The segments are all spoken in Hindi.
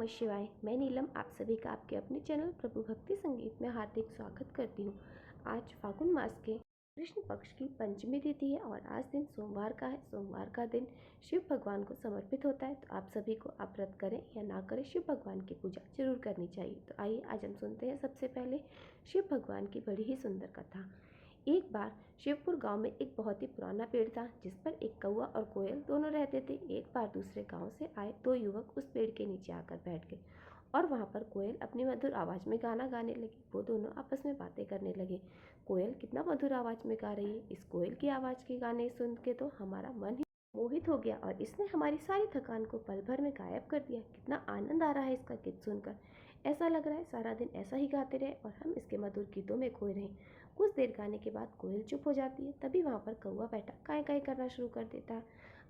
शिवाय। मैं नीलम आप सभी का आपके अपने चैनल प्रभु भक्ति संगीत में हार्दिक स्वागत करती हूँ। आज फागुन मास के कृष्ण पक्ष की पंचमी तिथि है और आज दिन सोमवार का है। सोमवार का दिन शिव भगवान को समर्पित होता है, तो आप सभी को आप व्रत करें या ना करें, शिव भगवान की पूजा जरूर करनी चाहिए। तो आइए आज हम सुनते हैं सबसे पहले शिव भगवान की बड़ी ही सुंदर कथा। एक बार शिवपुर गांव में एक बहुत ही पुराना पेड़ था जिस पर एक कौवा और कोयल दोनों रहते थे। एक बार दूसरे गांव से आए दो युवक उस पेड़ के नीचे आकर बैठ गए और वहां पर कोयल अपनी मधुर आवाज में गाना गाने लगी। वो दोनों आपस में बातें करने लगे। कोयल कितना मधुर आवाज में गा रही है, इस कोयल की आवाज के गाने सुन के तो हमारा मन ही मोहित हो गया और इसने हमारी सारी थकान को पल भर में गायब कर दिया। कितना आनंद आ रहा है इसका गीत सुनकर। ऐसा लग रहा है सारा दिन ऐसा ही गाते रहे और हम इसके मधुर गीतों में खोए रहें। कुछ देर गाने के बाद कोयल चुप हो जाती है। तभी वहाँ पर कौवा बैठा काय काय करना शुरू कर देता है।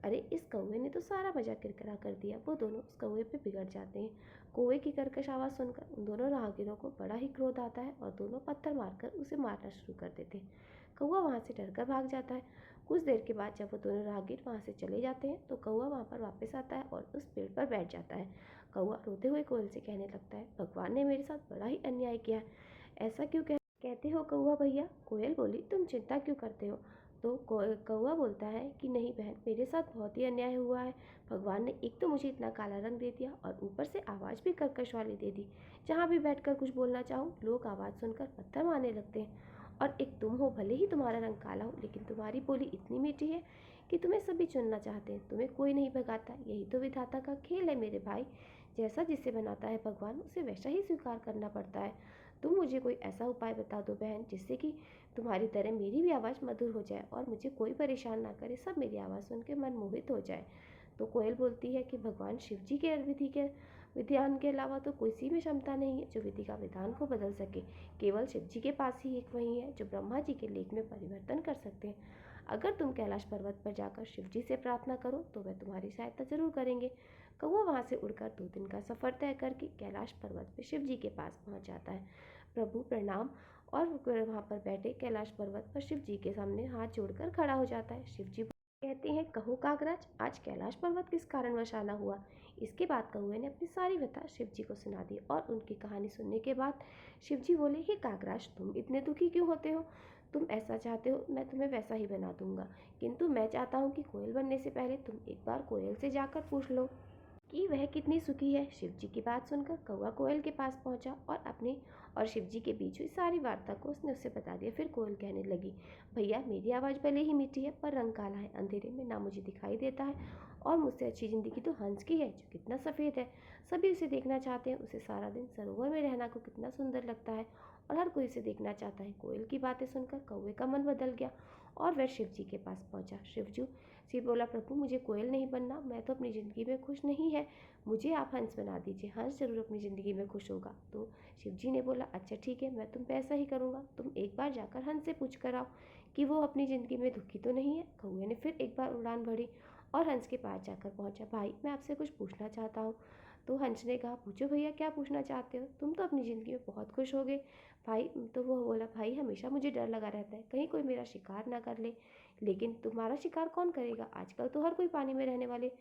अरे इस कौवे ने तो सारा मजा किरकिरा कर दिया। वो दोनों उस कौवे पे बिगड़ जाते हैं। कौवे की कर्कश आवाज़ सुनकर उन दोनों राहगीरों को बड़ा ही क्रोध आता है और दोनों पत्थर मारकर उसे मारना शुरू कर देते हैं। कौवा वहाँ से डरकर भाग जाता है। कुछ देर के बाद जब वो दोनों राहगीर वहाँ से चले जाते हैं तो कौवा वहाँ पर वापस आता है और उस पेड़ पर बैठ जाता है। कौवा रोते हुए कोयल से कहने लगता है, भगवान ने मेरे साथ बड़ा ही अन्याय किया है। ऐसा क्यों कहते हो कौवा भैया? कोयल बोली, तुम चिंता क्यों करते हो? तो कौवा बोलता है कि नहीं बहन, मेरे साथ बहुत ही अन्याय हुआ है। भगवान ने एक तो मुझे इतना काला रंग दे दिया और ऊपर से आवाज़ भी कर्कश वाली दे दी। जहाँ भी बैठकर कुछ बोलना चाहूँ लोग आवाज़ सुनकर पत्थर मारने लगते हैं। और एक तुम हो, भले ही तुम्हारा रंग काला हो लेकिन तुम्हारी बोली इतनी मीठी है कि तुम्हें सभी चुनना चाहते हैं, तुम्हें कोई नहीं भगाता। यही तो विधाता का खेल है मेरे भाई। जैसा जिसे बनाता है भगवान उसे वैसा ही स्वीकार करना पड़ता है। तुम मुझे कोई ऐसा उपाय बता दो बहन, जिससे कि तुम्हारी तरह मेरी भी आवाज़ मधुर हो जाए और मुझे कोई परेशान ना करे, सब मेरी आवाज़ सुन के मन मोहित हो जाए। तो कोयल बोलती है कि भगवान शिव जी के विधि के विधान के अलावा तो किसी में क्षमता नहीं है जो विधि का विधान को बदल सके। केवल शिव जी के पास ही एक वही है जो ब्रह्मा जी के लेख में परिवर्तन कर सकते हैं। अगर तुम कैलाश पर्वत पर जाकर शिव जी से प्रार्थना करो तो वह तुम्हारी सहायता जरूर करेंगे। कौवा वहाँ से उड़कर 2 दिन का सफ़र तय करके कैलाश पर्वत पर शिव जी के पास पहुँच जाता है। प्रभु प्रणाम। और वहाँ पर बैठे कैलाश पर्वत पर शिव जी के सामने हाथ जोड़कर खड़ा हो जाता है। शिव जी कहते हैं, कहो कागराज, आज कैलाश पर्वत किस कारणवश आना हुआ? इसके बाद कौवे ने अपनी सारी व्यथा शिव जी को सुना दी और उनकी कहानी सुनने के बाद शिव जी बोले, हे कागराज, तुम इतने दुखी क्यों होते हो? तुम ऐसा चाहते हो मैं तुम्हें वैसा ही बना दूंगा, किंतु मैं चाहता हूँ कि कोयल बनने से पहले तुम एक बार कोयल से जाकर पूछ लो कि वह कितनी सुखी है। शिव जी की बात सुनकर कौवा कोयल के पास पहुंचा और अपनी और शिव जी के बीच हुई सारी वार्ता को उसने उससे बता दिया। फिर कोयल कहने लगी, भैया मेरी आवाज़ भले ही मीठी है पर रंग काला है, अंधेरे में ना मुझे दिखाई देता है और मुझसे अच्छी ज़िंदगी तो हंस की है जो कितना सफ़ेद है। सभी उसे देखना चाहते हैं, उसे सारा दिन सरोवर में रहना को कितना सुंदर लगता है और हर कोई उसे देखना चाहता है। कोयल की बातें सुनकर कौवे का मन बदल गया और वह शिव जी के पास पहुंचा। शिव बोला, प्रभु मुझे कोयल नहीं बनना, मैं तो अपनी ज़िंदगी में खुश नहीं है, मुझे आप हंस बना दीजिए, हंस जरूर अपनी ज़िंदगी में खुश होगा। तो शिव जी ने बोला, अच्छा ठीक है, मैं तुम पे ऐसा ही करूँगा, तुम एक बार जाकर हंस से पूछ कर आओ कि वो अपनी ज़िंदगी में दुखी तो नहीं है। कौवे ने फिर एक बार उड़ान भरी और हंस के पास जाकर पहुँचा। भाई मैं आपसे कुछ पूछना चाहता हूँ। तो हंस ने कहा, पूछो भैया क्या पूछना चाहते हो, तुम तो अपनी ज़िंदगी में बहुत खुश हो गए। भाई तो वो बोला, भाई हमेशा मुझे डर लगा रहता है कहीं कोई मेरा शिकार ना कर ले। लेकिन तुम्हारा शिकार कौन करेगा, आजकल तो हर कोई पानी में रहने वाले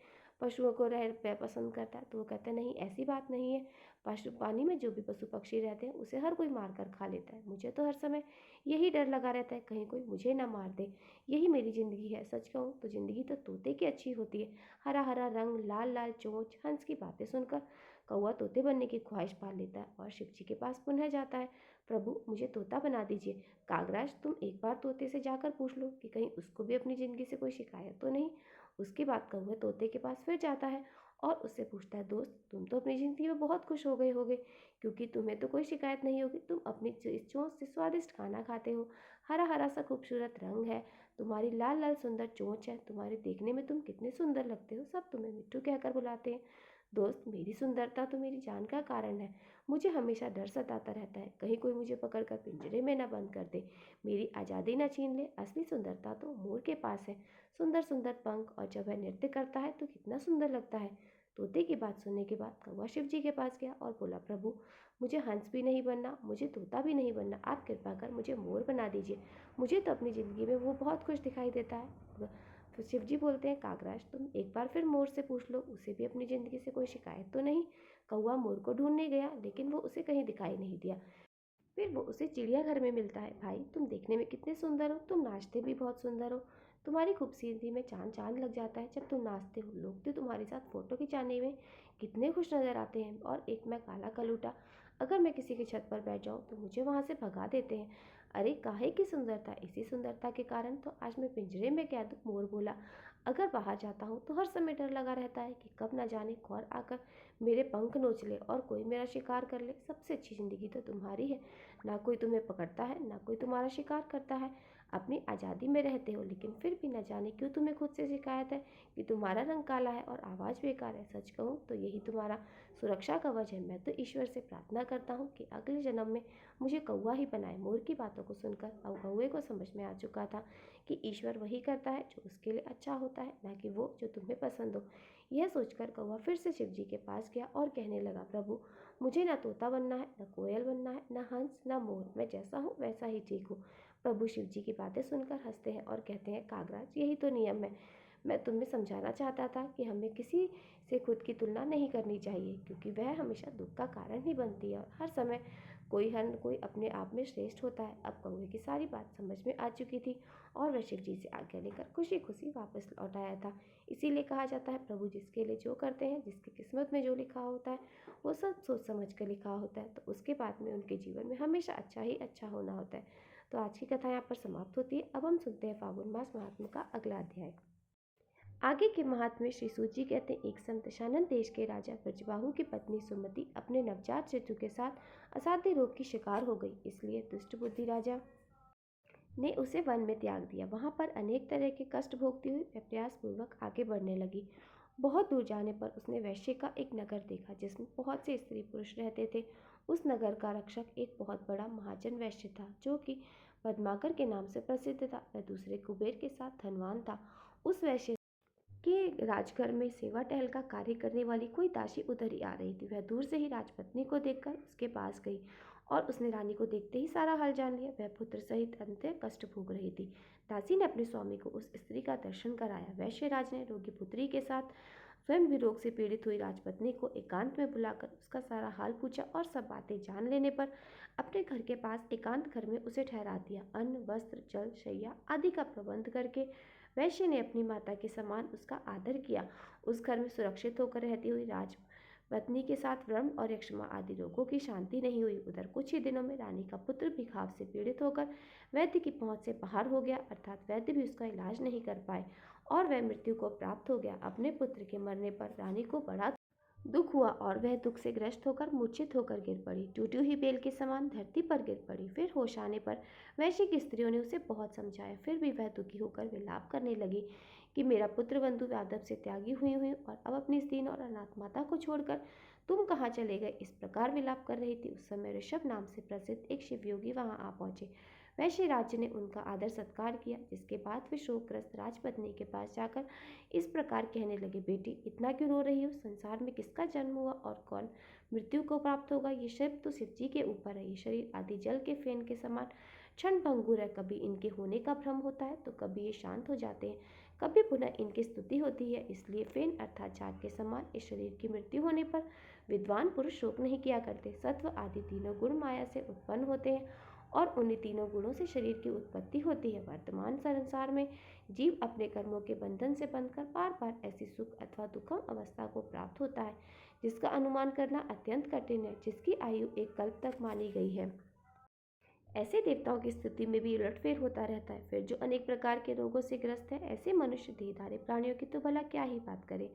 पशुओं को रह पसंद करता है। तो वो कहता है, नहीं ऐसी बात नहीं है, पशु पानी में जो भी पशु पक्षी रहते हैं उसे हर कोई मार कर खा लेता है। मुझे तो हर समय यही डर लगा रहता है कहीं कोई मुझे ना मार दे, यही मेरी ज़िंदगी है। सच कहूँ तो ज़िंदगी तो तोते की अच्छी होती है, हरा हरा रंग, लाल लाल चोंच। हंस की बातें सुनकर कौवा तोते बनने की ख्वाहिश पाल लेता है और शिव जी के पास पुनः जाता है, प्रभु मुझे तोता बना दीजिए। कागराज तुम एक बार तोते से जाकर पूछ लो कि कहीं उसको भी अपनी ज़िंदगी से कोई शिकायत तो नहीं। उसके बाद कौवा तोते के पास फिर जाता है और उससे पूछता है, दोस्त तुम तो अपनी ज़िंदगी में बहुत खुश हो गए होगे क्योंकि तुम्हें तो कोई शिकायत नहीं होगी, तुम अपनी चोंच से स्वादिष्ट खाना खाते हो, हरा हरा सा खूबसूरत रंग है, तुम्हारी लाल लाल सुंदर चोंच है, तुम्हारे देखने में तुम कितने सुंदर लगते हो, सब तुम्हें मिट्टू कहकर बुलाते हैं। दोस्त मेरी सुंदरता तो मेरी जान का कारण है, मुझे हमेशा डर सताता रहता है कहीं कोई मुझे पकड़कर पिंजरे में ना बंद कर दे, मेरी आज़ादी ना छीन ले। असली सुंदरता तो मोर के पास है, सुंदर सुंदर पंख, और जब वह नृत्य करता है तो कितना सुंदर लगता है। तोते की बात सुनने के बाद कौवा शिव जी के पास गया और बोला, प्रभु मुझे हंस भी नहीं बनना, मुझे तोता भी नहीं बनना, आप कृपा कर मुझे मोर बना दीजिए, मुझे तो अपनी ज़िंदगी में वो बहुत खुश दिखाई देता है। तो शिव जी बोलते हैं, कागराज तुम एक बार फिर मोर से पूछ लो, उसे भी अपनी ज़िंदगी से कोई शिकायत तो नहीं। कौवा मोर को ढूंढने गया, लेकिन वो उसे कहीं दिखाई नहीं दिया। फिर वो उसे चिड़ियाघर में मिलता है। भाई, तुम देखने में कितने सुंदर हो, तुम नाचते भी बहुत सुंदर हो, तुम्हारी खूबसूरती में चांद चांद लग जाता है जब तुम नाचते हो। लोग तो तुम्हारे साथ फोटो खिंचाने में कितने खुश नजर आते हैं। और एक मैं काला कलूटा, अगर मैं किसी की छत पर बैठ जाऊं तो मुझे वहां से भगा देते हैं। अरे काहे की सुंदरता, इसी सुंदरता के कारण तो आज मैं पिंजरे में कैद हूं। मोर बोला, अगर बाहर जाता हूँ तो हर समय डर लगा रहता है कि कब ना जाने कौन आकर मेरे पंख नोच ले और कोई मेरा शिकार कर ले। सबसे अच्छी जिंदगी तो तुम्हारी है, ना कोई तुम्हें पकड़ता है, ना कोई तुम्हारा शिकार करता है। अपनी आज़ादी में रहते हो, लेकिन फिर भी न जाने क्यों तुम्हें खुद से शिकायत है कि तुम्हारा रंग काला है और आवाज़ बेकार है। सच कहूँ तो यही तुम्हारा सुरक्षा कवच है। मैं तो ईश्वर से प्रार्थना करता हूँ कि अगले जन्म में मुझे कौवा ही बनाए। मोर की बातों को सुनकर अब कौवे को समझ में आ चुका था कि ईश्वर वही करता है जो उसके लिए अच्छा होता है, ना कि वो जो तुम्हें पसंद हो। यह सोचकर कौवा फिर से शिव जी के पास गया और कहने लगा, प्रभु, मुझे ना तोता बनना है, ना कोयल बनना है, ना हंस, ना मोर। मैं जैसा हूँ वैसा ही ठीक हूँ। प्रभु शिव जी की बातें सुनकर हंसते हैं और कहते हैं, कागराज, यही तो नियम है। मैं तुम्हें समझाना चाहता था कि हमें किसी से खुद की तुलना नहीं करनी चाहिए, क्योंकि वह हमेशा दुख का कारण ही बनती है और हर समय कोई अपने आप में श्रेष्ठ होता है। अब कौवे की सारी बात समझ में आ चुकी थी और वह शिव जी से आज्ञा लेकर खुशी खुशी वापस लौट आया था। इसीलिए कहा जाता है, प्रभु जिसके लिए जो करते हैं, जिसकी किस्मत में जो लिखा होता है, वो सब सोच समझ कर लिखा होता है, तो उसके बाद में उनके जीवन में हमेशा अच्छा ही अच्छा होना होता है। तो आज की कथा यहाँ पर समाप्त होती है। अब हम सुनते हैं फागुन मास महात्म्य का अगला अध्याय। आगे के महात्म्य श्री सूत जी कहते हैं, एक समय दशानन देश के राजा ब्रजबाहु की पत्नी सुमति अपने नवजात शिशु के साथ असाध्य रोग की शिकार हो गई। इसलिए दुष्ट बुद्धि राजा ने उसे वन में त्याग दिया। वहां पर अनेक तरह के कष्ट भोगती हुई वह प्रयासपूर्वक आगे बढ़ने लगी। बहुत दूर जाने पर उसने वैश्य का एक नगर देखा जिसमें बहुत से स्त्री पुरुष रहते थे। उस नगर का रक्षक एक बहुत बड़ा महाजन वैश्य था, जो कि पद्माकर के नाम से प्रसिद्ध था। वह दूसरे कुबेर के साथ धनवान था। उस वैश्य के राजघर में सेवा टहल का कार्य करने वाली कोई दासी उधर ही आ रही थी। वह दूर से ही राजपत्नी को देखकर उसके पास गई और उसने रानी को देखते ही सारा हाल जान लिया। वह पुत्र सहित अंत्य कष्ट भोग रही थी। दासी ने अपने स्वामी को उस स्त्री का दर्शन कराया। वैश्यराज ने रोगी पुत्री के साथ स्वयं भी रोग से पीड़ित हुई राजपत्नी को एकांत में बुलाकर उसका सारा हाल पूछा और सब बातें जान लेने पर अपने घर के पास एकांत घर में उसे ठहरा दिया। अन्न, वस्त्र, जल, शैया आदि का प्रबंध करके वैश्य ने अपनी माता के समान उसका आदर किया। उस घर में सुरक्षित होकर रहती हुई राजपत्नी के साथ व्रण और यक्ष्मा आदि रोगों की शांति नहीं हुई। उधर कुछ ही दिनों में रानी का पुत्र भी घाव से पीड़ित होकर वैद्य की पहुंच से बाहर हो गया, अर्थात वैद्य भी उसका इलाज नहीं कर पाए और वह मृत्यु को प्राप्त हो गया। अपने पुत्र के मरने पर रानी को बड़ा दुख हुआ और वह दुख से ग्रस्त होकर मूर्छित होकर गिर पड़ी। टूटी हुई बेल के समान धरती पर गिर पड़ी। फिर होश आने पर वैश्य की स्त्रियों ने उसे बहुत समझाया, फिर भी वह दुखी होकर विलाप करने लगी कि मेरा पुत्र बंधु यादव से त्यागी हुई हुई और अब अपनी दीन और अनाथ माता को छोड़कर तुम कहाँ चले गए। इस प्रकार विलाप कर रही थी। उस समय ऋषभ नाम से प्रसिद्ध एक शिवयोगी वहां आ पहुंचे। वैश्य राज्य ने उनका आदर सत्कार किया, जिसके बाद वे शोकग्रस्त राजपत्नी के पास जाकर इस प्रकार कहने लगे, बेटी, इतना क्यों रो रही हो? संसार में किसका जन्म हुआ और कौन मृत्यु को प्राप्त होगा, ये सब तो शिव जी के ऊपर है। ये शरीर आदि जल के फेन के समान क्षण भंगुर है। कभी इनके होने का भ्रम होता है तो कभी ये शांत हो जाते हैं, कभी पुनः इनकी स्तुति होती है। इसलिए फेन अर्थात झाग के समान इस शरीर की मृत्यु होने पर विद्वान पुरुष शोक नहीं किया करते। सत्व आदि तीनों गुण माया से उत्पन्न होते हैं और उन्हीं तीनों गुणों से शरीर की उत्पत्ति होती है। वर्तमान संसार में जीव अपने कर्मों के बंधन से बंधकर बार बार ऐसी सुख अथवा दुखम अवस्था को प्राप्त होता है जिसका अनुमान करना अत्यंत कठिन है, जिसकी आयु एक कल्प तक मानी गई है। ऐसे देवताओं की स्थिति में भी उलटफेर होता रहता है। फिर जो अनेक प्रकार के रोगों से ग्रस्त है, ऐसे मनुष्य देहधारी प्राणियों की तो भला क्या ही बात करें।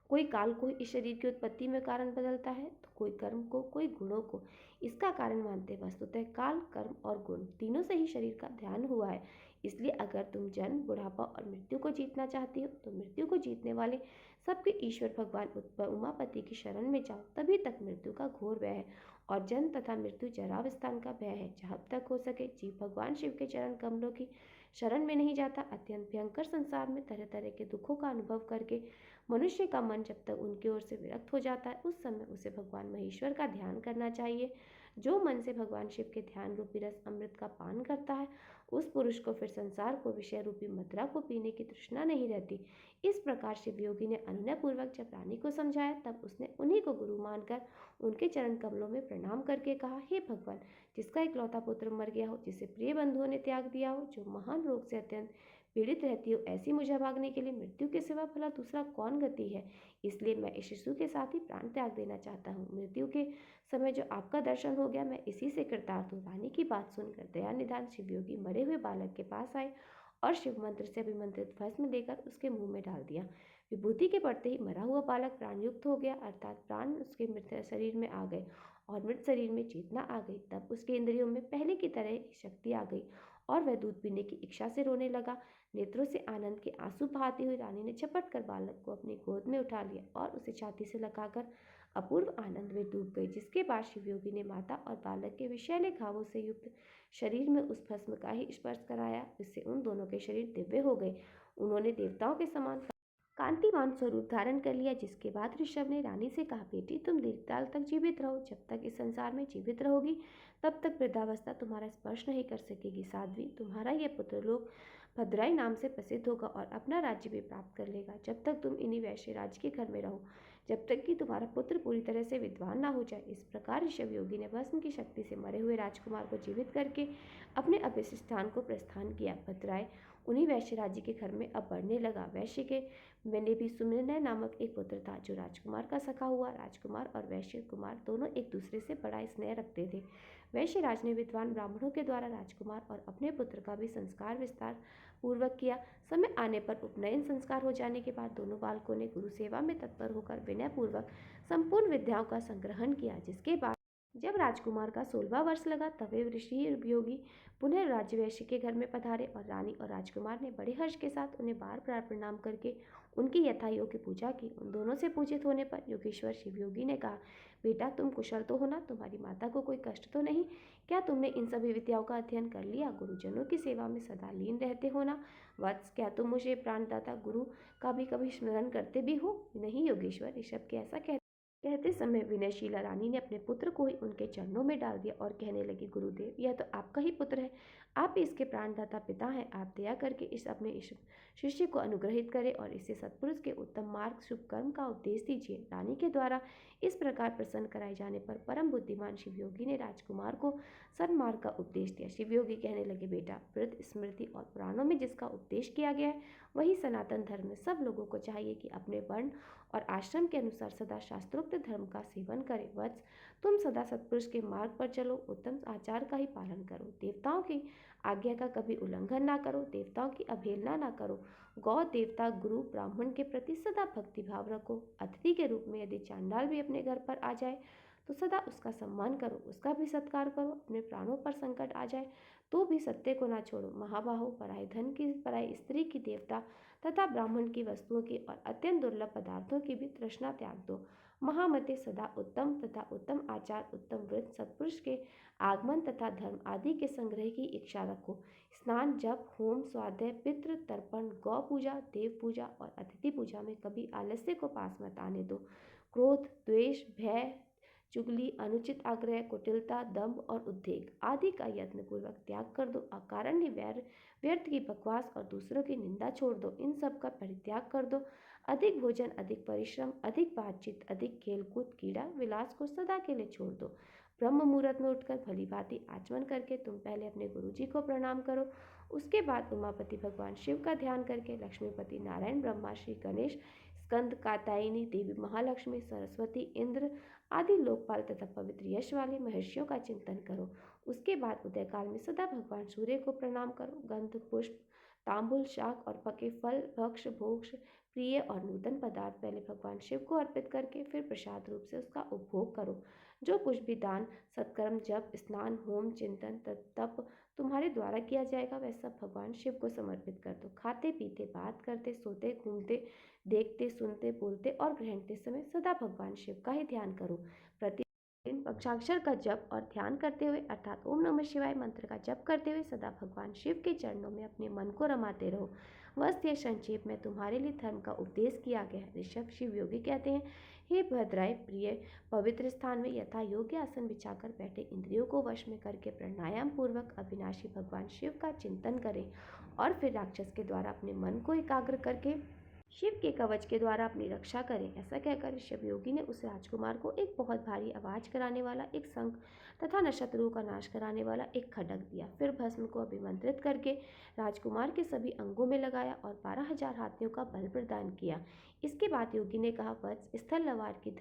कोई काल को इस शरीर की उत्पत्ति में कारण बदलता है, तो कोई कर्म को, कोई गुणों को इसका कारण मानते हैं। वस्तुतः काल, कर्म और गुण तीनों से ही शरीर का ध्यान हुआ है। इसलिए अगर तुम जन्म, बुढ़ापा और मृत्यु को जीतना चाहती हो तो मृत्यु को जीतने वाले सबके ईश्वर भगवान उमापति की शरण में जाओ। तभी तक मृत्यु का घोर भय है और जन्म तथा मृत्यु जरावस्थान का भय है। जब तक हो सके जीव भगवान शिव के चरण कमलों की शरण में नहीं जाता, अत्यंत भयंकर संसार में तरह तरह के दुखों का अनुभव करके मनुष्य का मन जब तक उनकी ओर से विरक्त हो जाता है उस समय उसे भगवान महेश्वर का ध्यान करना चाहिए। जो मन से भगवान शिव के ध्यान रूपी रस अमृत का पान करता है उस पुरुष को फिर संसार को विषय रूपी मदिरा को पीने की तृष्णा नहीं रहती। इस प्रकार शिव योगी ने अनुनय पूर्वक जब रानी को समझाया तब उसने उन्हीं को गुरु मानकर उनके चरण कमलों में प्रणाम करके कहा, हे भगवान, जिसका इकलौता पुत्र मर गया हो, जिसे प्रिय बंधुओं ने त्याग दिया हो, जो महान रोग से अत्यंत पीड़ित रहती हो, ऐसी मुझे भागने के लिए मृत्यु के सिवा भला दूसरा कौन गति है। इसलिए मैं इस शिशु के साथ ही प्राण त्याग देना चाहता हूँ। मृत्यु के समय जो आपका दर्शन हो गया मैं इसी से कृतार्थ हूँ। रानी की बात सुनकर दया निधान शिवयोगी मरे हुए बालक के पास आए और शिव मंत्र से अभिमंत्रित भस्म लेकर उसके मुंह में डाल दिया। विभूति के पड़ते ही मरा हुआ बालक प्राणयुक्त हो गया, अर्थात प्राण उसके मृत शरीर में आ गए और मृत शरीर में चेतना आ गई। तब उसके इंद्रियों में पहले की तरह शक्ति आ गई और वह दूध पीने की इच्छा से रोने लगा। नेत्रों से आनंद के आंसू बहाती हुई रानी ने झपट कर बालक को अपनी गोद में उठा लिया और उसे छाती से लगाकर अपूर्व आनंद में डूब गई। जिसके बाद शिवयोगी ने माता और बालक के विषैले घावों से युक्त शरीर में उस भस्म का ही स्पर्श कराया, जिससे उन दोनों के शरीर दिव्य हो गए। उन्होंने देवताओं के समान कांतिमान स्वरूप धारण कर लिया। जिसके बाद ऋषभ ने रानी से कहा, बेटी तुम दीर्घकाल तक जीवित रहो। जब तक इस संसार में जीवित रहोगी तब तक वृद्धावस्था तुम्हारा स्पर्श नहीं कर सकेगी। साध्वी, तुम्हारा यह पुत्र लोग भद्राई नाम से प्रसिद्ध होगा और अपना राज्य भी प्राप्त कर लेगा। जब तक तुम इन्हीं वैश्य राज्य के घर में रहो, जब तक कि तुम्हारा पुत्र पूरी तरह से विद्वान ना हो जाए। इस प्रकार ऋषभ योगी ने भस्म की शक्ति से मरे हुए राजकुमार को जीवित करके अपने अभिष्ट स्थान को प्रस्थान किया। भद्राय उन्हीं वैश्य राज्य के घर में अब बढ़ने लगा। वैश्य के मैंने भी सुमिरन नामक एक पुत्र था जो राजकुमार का सखा हुआ। राजकुमार और वैश्य कुमार दोनों एक दूसरे से बड़ा स्नेह रखते थे। वैश्य राज ने विद्वान ब्राह्मणों के द्वारा राजकुमार और अपने पुत्र का भी संस्कार विस्तार पूर्वक किया। समय आने पर उपनयन संस्कार हो जाने के बाद दोनों बालकों ने गुरु सेवा में तत्पर होकर विनय पूर्वक संपूर्ण विद्याओं का संग्रहण किया। जिसके बाद जब राजकुमार का 16वां वर्ष लगा तब वे ऋषि योगी पुनः राजवैश्य के घर में पधारे और रानी और राजकुमार ने बड़े हर्ष के साथ उन्हें बार बार प्रणाम करके उनकी यथा योग्य पूजा की। उन दोनों से पूजित होने पर योगेश्वर शिवयोगी ने कहा, बेटा तुम कुशल तो हो ना? तुम्हारी माता को कोई कष्ट तो नहीं? क्या तुमने इन सभी विद्याओं का अध्ययन कर लिया? गुरुजनों की सेवा में सदा लीन रहते हो ना? वत्स, क्या तुम मुझे प्राणदाता गुरु का भी कभी स्मरण करते भी हो? नहीं योगेश्वर, ऋषभ के ऐसा कहते समय विनयशीला रानी ने अपने पुत्र को ही उनके चरणों में डाल दिया और कहने लगी, गुरुदेव यह तो आपका ही पुत्र है, आप ही इसके प्राणदाता पिता हैं। आप दया करके इस शिष्य को अनुग्रहित करें और इसे सत्पुरुष के उत्तम मार्ग शुभ कर्म का उपदेश दीजिए। रानी के द्वारा इस प्रकार प्रसन्न कराए जाने पर परम बुद्धिमान शिवयोगी ने राजकुमार को सन्मार्ग का उपदेश दिया। शिवयोगी कहने लगे, बेटा वृद्ध स्मृति और पुराणों में जिसका उपदेश किया गया है वही सनातन धर्म में सब लोगों को चाहिए कि अपने वर्ण और आश्रम के अनुसार सदा शास्त्रोक्त धर्म का सेवन करें। वत्स, तुम सदा सत्पुरुष के मार्ग पर चलो, उत्तम आचार का ही पालन करो, देवताओं की आज्ञा का कभी उल्लंघन ना करो, देवताओं की अवहेलना ना करो, गौ देवता गुरु ब्राह्मण के प्रति सदा भक्ति भाव रखो। अतिथि के रूप में यदि चांडाल भी अपने घर पर आ जाए तो सदा उसका सम्मान करो, उसका भी सत्कार करो। अपने प्राणों पर संकट आ जाए तो भी सत्य को ना छोड़ो। महाबाहो, पराये धन की, पराई स्त्री की, देवता तथा ब्राह्मण की वस्तुओं की और अत्यंत दुर्लभ पदार्थों की भी तृष्णा त्याग दो। महामते, सदा उत्तम तथा उत्तम आचार, उत्तम व्रत, सत्पुरुष के आगमन तथा धर्म आदि के संग्रह की इच्छा रखो। स्नान, जप, होम, स्वाध्याय, पितृ तर्पण, गौ पूजा, देव पूजा और अतिथि पूजा में कभी आलस्य को पास मत आने दो। क्रोध, द्वेष, भय, चुगली, अनुचित आग्रह, कुटिलता, दंभ और उद्वेग आदि का यत्न पूर्वक त्याग कर दो। अकारण व्यर्थ की बकवास और दूसरों की निंदा छोड़ दो, इन सब का परित्याग कर दो। अधिक भोजन, अधिक परिश्रम, अधिक बातचीत, अधिक खेलकूद, क्रीड़ा विलास को सदा के लिए छोड़ दो। ब्रह्म मुहूर्त में उठकर भली भांति आचमन करके तुम पहले अपने गुरुजी को प्रणाम करो। उसके बाद उमापति भगवान शिव का ध्यान करके लक्ष्मीपति नारायण, ब्रह्मा, श्री गणेश, स्कंद, कात्यायनी देवी, महालक्ष्मी, सरस्वती, इंद्र आदि लोकपाल तथा पवित्र यश वाले महर्षियों का चिंतन करो। उसके बाद उदय काल में सदा भगवान सूर्य को प्रणाम करो। गंध, पुष्प, तांबुल, शाक और पके फल, भक्ष, भोक्ष, प्रिय और नूतन पदार्थ पहले भगवान शिव को अर्पित करके फिर प्रसाद रूप से उसका उपभोग करो। जो कुछ भी दान, सत्कर्म, जप, स्नान, होम, चिंतन, तप तुम्हारे द्वारा किया जाएगा वह सब भगवान शिव को समर्पित कर दो। खाते पीते, बात करते, सोते, घूमते, देखते, सुनते, बोलते और ग्रहणते समय सदा भगवान शिव का ही ध्यान करो। प्रतिदिन पंचाक्षर का जप और ध्यान करते हुए अर्थात ओम नमः शिवाय मंत्र का जप करते हुए सदा भगवान शिव के चरणों में अपने मन को रमाते रहो। बस यह संक्षेप में तुम्हारे लिए धर्म का उपदेश किया गया है। ऋषभ शिव योगी कहते हैं, हे भद्राय प्रिय, पवित्र स्थान में यथा योग्य आसन बिछाकर बैठे इंद्रियों को वश में करके प्राणायाम पूर्वक अविनाशी भगवान शिव का चिंतन करें और फिर राक्षस के द्वारा अपने मन को एकाग्र करके शिव के कवच के द्वारा अपनी रक्षा करें। ऐसा कहकर ऋषभ योगी ने उस राजकुमार को एक बहुत भारी आवाज कराने वाला एक शंख तथा नक्षत्रों का नाश कराने वाला एक खड्ग दिया। फिर भस्म को अभिमंत्रित करके राजकुमार के सभी अंगों में लगाया और 12,000 हाथियों का बल प्रदान किया। इसके बाद योगी ने कहा, वत्स, स्थल लवार की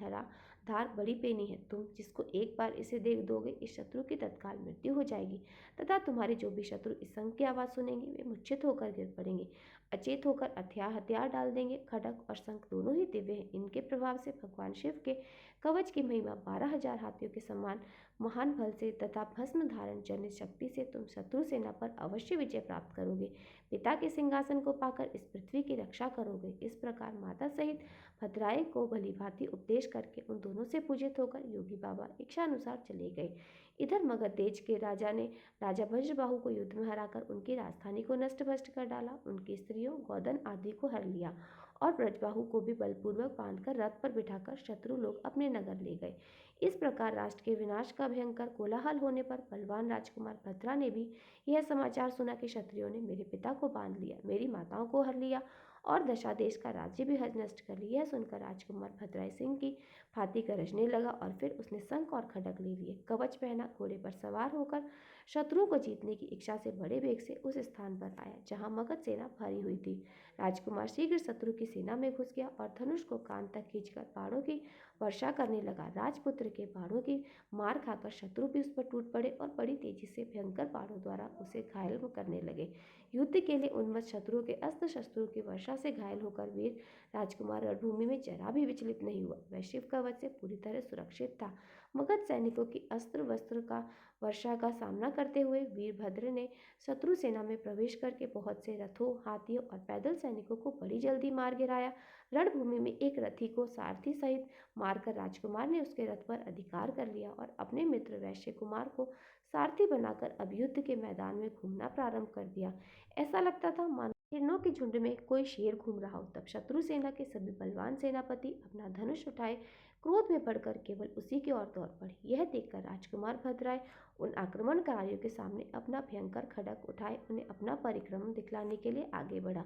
धार बड़ी पेनी है। तुम जिसको एक बार इसे देख दोगे, इस शत्रु की तत्काल मृत्यु हो जाएगी तथा तुम्हारे जो भी शत्रु इस शंख की आवाज़ सुनेंगे वे मूर्छित होकर गिर पड़ेंगे, अचेत होकर हथियार डाल देंगे। खड्ग और शंख दोनों ही दिव्य हैं। इनके प्रभाव से भगवान शिव के कवच की महिमा 12,000 हाथियों के समान महान बल से तथा भस्म धारण जनित शक्ति से तुम शत्रु सेना पर अवश्य विजय प्राप्त करोगे। पिता के सिंहासन को पाकर इस पृथ्वी की रक्षा करोगे। इस प्रकार माता सहित भद्राय को भली भांति उपदेश करके उन दोनों से पूजित होकर योगी बाबा इच्छानुसार चले गए। इधर मगध देश के राजा ने राजा वज्रबाहु को युद्ध में हराकर उनकी राजधानी को नष्ट भ्रष्ट कर डाला, उनकी स्त्रियों, गौधन आदि को हर लिया और ब्रजबाहु को भी बलपूर्वक बांधकर रथ पर बिठाकर शत्रु लोग अपने नगर ले गए। इस प्रकार राष्ट्र के विनाश का भयंकर कोलाहल होने पर बलवान राजकुमार भद्रा ने भी यह समाचार सुना कि क्षत्रियों ने मेरे पिता को बांध लिया, मेरी माताओं को हर लिया और दशा देश का राज्य भी नष्ट कर लिया। यह सुनकर राजकुमार भद्राय सिंह की फाती गरजने लगा और फिर उसने शंख और खड्ग ले लिए, कवच पहना, घोड़े पर सवार होकर शत्रुओं को जीतने की इच्छा से बड़े वेग से उस स्थान पर आया जहां मगध सेना भरी हुई थी। राजकुमार शीघ्र शत्रु की सेना में घुस गया और धनुष को कान तक खींचकर बाणों की वर्षा करने लगा। राजपुत्र के बाणों की मार खाकर शत्रु भी उस पर टूट पड़े और बड़ी तेजी से भयंकर बाणों द्वारा उसे घायल करने लगे। युद्ध के लिए उन्मत्त शत्रुओं के अस्त्र शस्त्रों की वर्षा से घायल होकर वीर राजकुमार रणभूमि में जरा भी विचलित नहीं हुआ। वह शिव कवच से पूरी तरह सुरक्षित था। मगध सैनिकों की अस्त्र वस्त्र का वर्षा का सामना करते हुए वीरभद्र ने शत्रु सेना में प्रवेश करके बहुत से रथों, हाथियों और पैदल सैनिकों को बड़ी जल्दी मार गिराया। रणभूमि में एक रथी को सारथी सहित मारकर राजकुमार ने उसके रथ पर अधिकार कर लिया और अपने मित्र वैश्य कुमार को सारथी बनाकर अब युद्ध के मैदान में घूमना प्रारंभ कर दिया। ऐसा लगता था मानो हिरणों के झुंड में कोई शेर घूम रहा हो। तब शत्रु सेना के सभी बलवान सेनापति अपना धनुष उठाए क्रोध में बढ़कर केवल उसी की ओर दौड़ पड़े। यह देखकर राजकुमार भद्राय उन आक्रमणकारियों के सामने अपना भयंकर खड्ग उठाए उन्हें अपना परिक्रम दिखलाने के लिए आगे बढ़ा।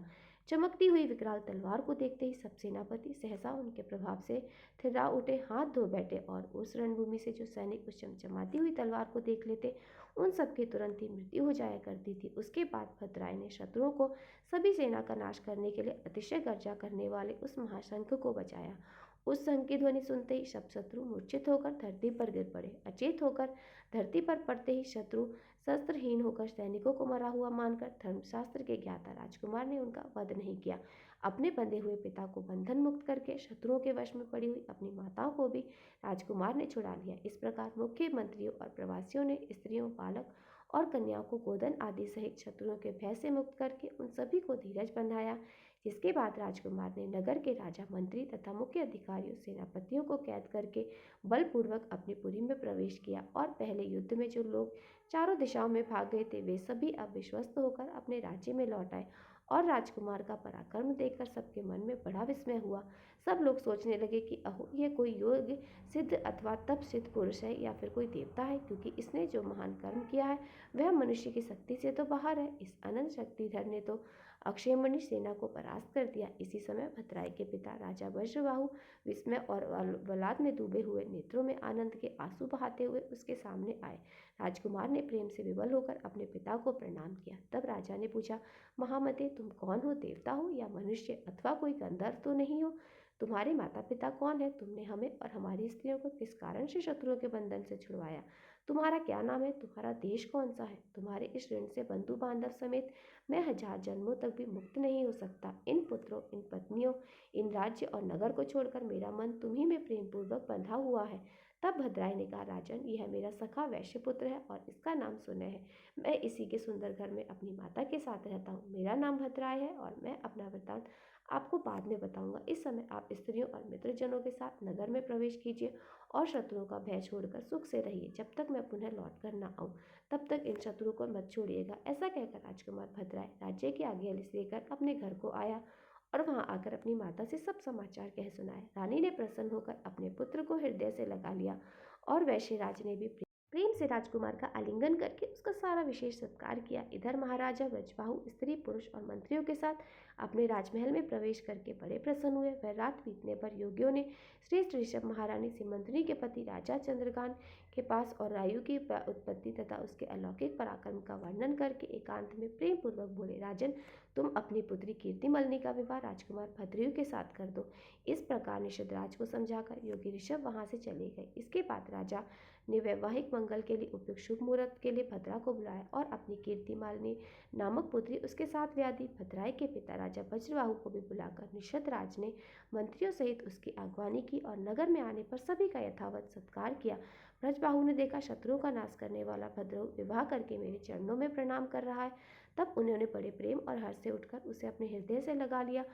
चमकती हुई विकराल तलवार को देखते ही सब सेनापति सहसा उनके प्रभाव से थिर्रा उठे, हाथ धो बैठे और उस रणभूमि से जो सैनिक उस चमचमाती हुई तलवार को देख लेते उन सबकी तुरंत ही मृत्यु हो जाया करती थी। उसके बाद भद्राय ने शत्रुओं को सभी सेना का नाश करने के लिए अतिशय गर्जा करने वाले उस महाशंख को बचाया। उस शंख की ध्वनि सुनते ही सब शत्रु मूर्छित होकर धरती पर गिर पड़े। अचेत होकर धरती पर पड़ते ही शत्रु शस्त्रहीन होकर सैनिकों को मरा हुआ मानकर धर्मशास्त्र के ज्ञाता राजकुमार ने उनका वध नहीं किया। अपने बंधे हुए पिता को बंधन मुक्त करके शत्रुओं के वश में पड़ी हुई अपनी माताओं को भी राजकुमार ने छुड़ा लिया। इस प्रकार मुख्य मंत्रियों और प्रवासियों ने स्त्रियों, बालक और कन्याओं को गोधन आदि सहित शत्रुओं के भय से मुक्त करके उन सभी को धीरज बंधाया। जिसके बाद राजकुमार ने नगर के राजा, मंत्री तथा मुख्य अधिकारियों, सेनापतियों को कैद करके बलपूर्वक अपनी पुरी में प्रवेश किया और पहले युद्ध में जो लोग चारों दिशाओं में भाग गए थे वे सभी अब विश्वस्त होकर अपने राज्य में लौट आए और राजकुमार का पराक्रम देखकर सबके मन में बड़ा विस्मय हुआ। सब लोग सोचने लगे कि अहो, यह कोई योग सिद्ध अथवा तप सिद्ध पुरुष है या फिर कोई देवता है, क्योंकि इसने जो महान कर्म किया है वह मनुष्य की शक्ति से तो बाहर है। इस अनंत शक्तिधर ने तो अक्षयमणि सेना को परास्त कर दिया। इसी समय भद्राय के पिता राजा वज्रबाहु विस्मय और वलाद में डूबे हुए नेत्रों में आनंद के आंसू बहाते हुए उसके सामने आए। राजकुमार ने प्रेम से विवल होकर अपने पिता को प्रणाम किया। तब राजा ने पूछा, महामते, तुम कौन हो? देवता हो या मनुष्य अथवा कोई गंधर्व तो नहीं हो? तुम्हारे माता पिता कौन है? तुमने हमें और हमारी स्त्रियों को किस कारण से शत्रुओं के बंधन से छुड़वाया? तुम्हारा क्या नाम है? तुम्हारा देश कौन सा है? तुम्हारे इस ऋण से बंधु बांधव समेत मैं 1000 जन्मों तक भी मुक्त नहीं हो सकता। इन पुत्रों, इन पत्नियों, इन राज्य और नगर को छोड़कर मेरा मन तुम्ही में प्रेम पूर्वक बंधा हुआ है। तब भद्राय ने कहा, राजन, यह मेरा सखा वैश्य पुत्र है और इसका नाम सुनय है। मैं इसी के सुंदर घर में अपनी माता के साथ रहता हूँ। मेरा नाम भद्राय है और मैं अपना वृत्तांत आपको बाद में बताऊंगा। इस समय आप स्त्रियों और मित्रजनों के साथ नगर में प्रवेश कीजिए और शत्रुओं का भय छोड़कर सुख से रहिए। जब तक मैं पुनः लौट कर न आऊँ तब तक इन शत्रुओं को मत छोड़िएगा। ऐसा कहकर राजकुमार भद्राय राज्य की आज्ञा लेकर अपने घर को आया और वहां आकर अपनी माता से सब समाचार कह सुनाए। रानी ने प्रसन्न होकर अपने पुत्र को हृदय से लगा लिया और वैश्यराज ने भी प्रेम से राजकुमार का आलिंगन करके उसका सारा विशेष सत्कार किया। इधर महाराजा व्रजबाहु स्त्री पुरुष और मंत्रियों के साथ अपने राजमहल में प्रवेश करके बड़े प्रसन्न हुए। वह रात बीतने पर योगियों ने श्रेष्ठ ऋषभ महारानी सिमंतनी के पति राजा चंद्रगान के पास और रायु की उत्पत्ति तथा उसके अलौकिक पराक्रम का वर्णन करके एकांत में प्रेम पूर्वक बोले, राजन, तुम अपनी पुत्री कीर्तिमलनी का विवाह राजकुमार भद्रयु के साथ कर दो। इस प्रकार निषद राज को समझाकर योगी ऋषभ वहां से चले गए। इसके बाद राजा ने वैवाहिक मंगल के लिए उपयुक्त शुभ मुहूर्त के लिए भद्रा को बुलाया और अपनी कीर्तिमालिनी नामक पुत्री उसके साथ ब्याह दी। भद्राय के पिता राजा वज्रबाहु को भी बुलाकर निषद राज ने मंत्रियों सहित उसकी अगवानी की और नगर में आने पर सभी का यथावत सत्कार किया। ब्रजबाहु ने देखा शत्रुओं का नाश करने वाला भद्रयु विवाह करके मेरे चरणों में प्रणाम कर रहा है। तब उन्होंने बड़े प्रेम और हर्ष से उठकर उसे अपने हृदय से लगा लिया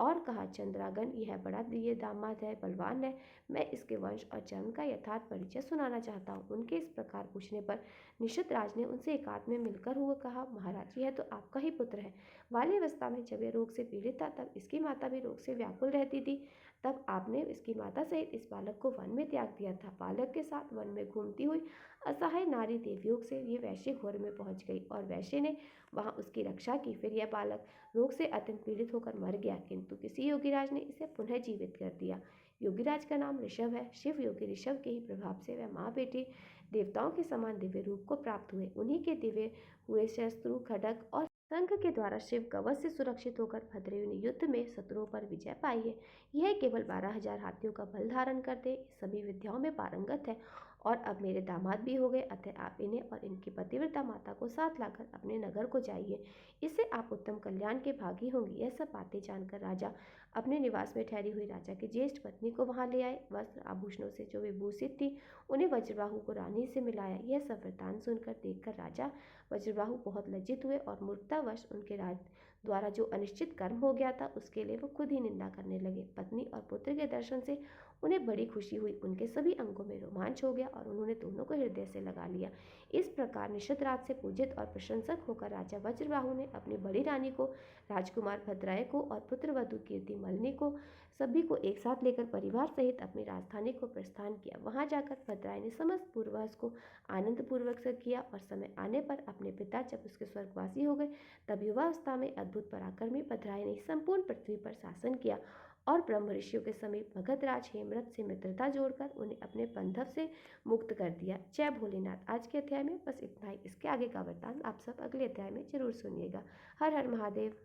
और कहा, चंद्रागन, यह बड़ा प्रिय दामाद है, बलवान है। मैं इसके वंश और जन्म का यथार्थ परिचय सुनाना चाहता हूँ। उनके इस प्रकार पूछने पर निषद राज ने उनसे एकांत में मिलकर हुआ कहा, महाराज, यह तो आपका ही पुत्र है। बाल्यावस्था में जब यह रोग से पीड़ित था तब इसकी माता भी रोग से व्याकुल रहती थी। तब आपने इसकी माता सहित इस बालक को वन में त्याग दिया था। बालक के साथ वन में घूमती हुई असहाय नारी देवयोग से ये वैश्य घोर में पहुंच गई और वैश्य ने वहां उसकी रक्षा की। फिर यह बालक रोग से अत्यंत पीड़ित होकर मर गया, किंतु किसी योगीराज ने इसे पुनः जीवित कर दिया। योगीराज का नाम ऋषभ है। शिव योगी ऋषभ के ही प्रभाव से वह माँ बेटी देवताओं के समान दिव्य रूप को प्राप्त हुए। उन्हीं के दिव्य हुए शस्त्र, खड्ग और शंख के द्वारा शिव कवच से सुरक्षित होकर भद्रयु ने युद्ध में शत्रुओं पर विजय पाई है। यह केवल 12,000 हाथियों का बल धारण करते सभी विद्याओं में पारंगत है और अब मेरे दामाद भी हो गए। अतः आप इन्हें और इनकी पतिव्रता माता को साथ लाकर अपने नगर को जाइए। इससे आप उत्तम कल्याण के भागी होंगे। यह सब बातें जानकर राजा अपने निवास में ठहरी हुई राजा की ज्येष्ठ पत्नी को वहां ले आए। वस्त्र आभूषणों से जो विभूषित थी उन्हें वज्रबाहु को रानी से मिलाया। यह सब वृतांत सुनकर देखकर राजा वज्रबाहु बहुत लज्जित हुए और मूर्खतावश उनके राज द्वारा जो अनिश्चित कर्म हो गया था उसके लिए वो खुद ही निंदा करने लगे। पत्नी और पुत्र के दर्शन से उन्हें बड़ी खुशी हुई। उनके सभी अंगों में रोमांच हो गया और उन्होंने दोनों को हृदय से लगा लिया। इस प्रकार निषद राज से पूजित और प्रशंसक होकर राजा वज्रबाहु ने अपनी बड़ी रानी को, राजकुमार भद्राय को और पुत्रवधु कीर्तिमलनी को सभी को एक साथ लेकर परिवार सहित अपनी राजधानी को प्रस्थान किया। वहां जाकर भद्राय ने समस्त पूर्वज को आनंद पूर्वक से किया और समय आने पर अपने पिता जब उसके स्वर्गवासी हो गए तब युवावस्था में अद्भुत पराक्रमी भद्राय ने संपूर्ण पृथ्वी पर शासन किया और ब्रह्म ऋषियों के समीप भगतराज हेमरथ से मित्रता जोड़कर उन्हें अपने बंधव से मुक्त कर दिया। जय भोलेनाथ। आज के अध्याय में बस इतना ही। इसके आगे का वृतांत आप सब अगले अध्याय में जरूर सुनिएगा। हर हर महादेव।